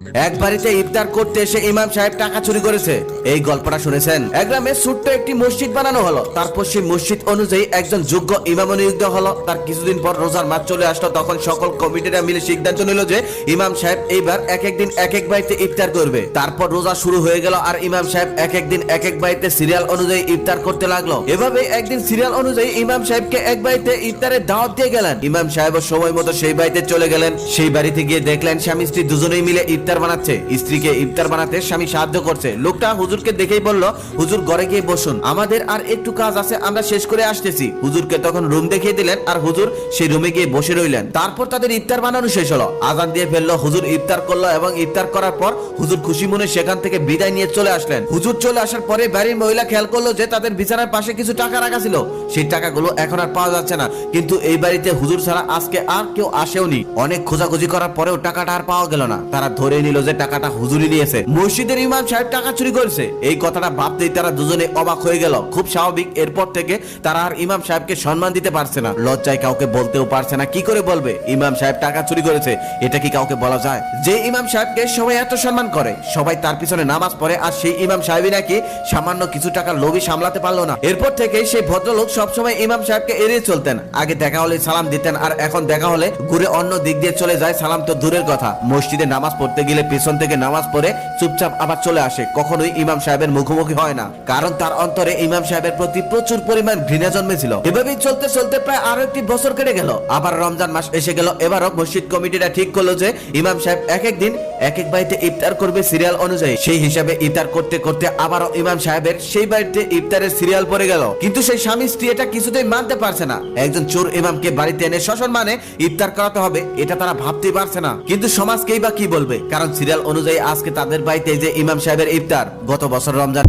এক বাড়িতে ইফতার করতে এসে ইমাম সাহেব টাকা চুরি করেছে। এই গল্পটা শুনেছেন? এক গ্রামে ছোট্ট একটি মসজিদ বানানো হলো। তারপর সেই মসজিদ অনুযায়ী একজন যোগ্য ইমাম নিযুক্ত হলো। তার কিছুদিন পর রোজার মাস চলে আসলো। তখন সকল কমিটিরা মিলে সিদ্ধান্ত নিল যে ইমাম সাহেব এইবার এক এক দিন এক এক বাড়িতে ইফতার করবে। তারপর রোজা শুরু হয়ে গেল আর ইমাম সাহেব এক এক দিন এক এক বাড়িতে সিরিয়াল অনুযায়ী ইফতার করতে লাগলো। এভাবে একদিন সিরিয়াল অনুযায়ী ইমাম সাহেবকে এক বাড়িতে ইফতারের দাওয়াত দিয়ে গেলেন। ইমাম সাহেব সময় মতো সেই বাড়িতে চলে গেলেন। সেই বাড়িতে গিয়ে দেখলেন স্বামী স্ত্রী দুজনেই মিলে ইফতার বানাচ্ছে। স্ত্রীকে ইফতার বানাতে স্বামী সাহায্য করছে। লোকটা হুজুরকে দেখেই বলল, হুজুর ঘরে গিয়ে বসুন, আমাদের আর একটু কাজ আছে, আমরা শেষ করে আসতেছি। হুজুরকে তখন রুম দেখিয়ে দিলেন আর হুজুর সেই রুমে গিয়ে বসে রইলেন। তারপর তাদের ইফতার বানানো শেষ হলো। আজান দিয়ে ফেললো। হুজুর ইফতার করলো এবং ইফতার করার পর হুজুর খুশি মনে সেখান থেকে বিদায় নিয়ে চলে আসলেন। হুজুর চলে আসার পরে বাড়ির মহিলা খেয়াল করলো যে তাদের বিছানার পাশে কিছু টাকা রাখা ছিল। সেই টাকাগুলো এখন আর পাওয়া যাচ্ছে না। কিন্তু এই বাড়িতে হুজুর ছাড়া আজকে আর কেউ আসেওনি। অনেক খোঁজাখুঁজি করার পরেও টাকাটা আর পাওয়া গেল না। তারা ধরে নিল যে টাকাটা হুজুরই নিয়েছে। মসজিদের ইমাম সাহেব টাকা চুরি করেছে। এই কথাটা ভাবতেই তারা দুজনে অবাক হয়ে গেল। খুব স্বাভাবিক। এরপর থেকে তারা আর ইমাম সাহেবকে সম্মান দিতে পারছে না। লজ্জায় কাউকে বলতেও পারছে না। কি করে বলবে ইমাম সাহেব টাকা চুরি করেছে? এটা কি কাউকে বলা যায়? যে ইমাম সাহেবকে সবাই এত সম্মান করে, সবাই তার পিছনে নামাজ পড়ে, আর সেই ইমাম সাহেবই নাকি সামান্য কিছু টাকার লোভী সামলাতে পারলো না। এরপর থেকে সেই ভদ্রলোক সবসময় ইমাম সাহেবকে এড়িয়ে চলতেন। আগে দেখা হলে সালাম দিতেন, আর এখন দেখা হলে ঘুরে অন্য দিক দিয়ে চলে যায়। সালাম তো দূরের কথা, মসজিদে নামাজ পড়তে গেলে পিছন থেকে নামাজ পড়ে চুপচাপ আবার চলে আসে। কখনোই ইমাম সাহেবের মুখোমুখি হয় না, কারণ তার অন্তরে ইমাম সাহেবের প্রতি প্রচুর পরিমাণ ঘৃণা জন্মেছিল। এভাবেই চলতে চলতে প্রায় আরো একটি বছর কেটে গেল। আবার রমজান মাস এসে গেল। এবারও মসজিদ কমিটিরা ঠিক করলো যে ইমাম সাহেব এক এক দিন এক এক বাড়িতে ইফতার করবে সিরিয়াল অনুযায়ী। সেই হিসাবে ইফতার করতে করতে আবারও ইমাম সাহেবের সেই বাড়িতে ইফতারের সিরিয়াল পড়ে গেল। কিন্তু সেই স্বামী স্ত্রী এটা কিছুতেই মানতে পারছে না। একজন চোর ইমামকে বাড়িতে এনে সসম্মানে ইফতার করাতে হবে, এটা তারা ভাবতেই পারছে না। কিন্তু সমাজকেই বা কি বলবে, কারণ সিরিয়াল অনুযায়ী আজকে তাদের বাড়িতে যে ইমাম সাহেবের ইফতার। গত বছর রমজান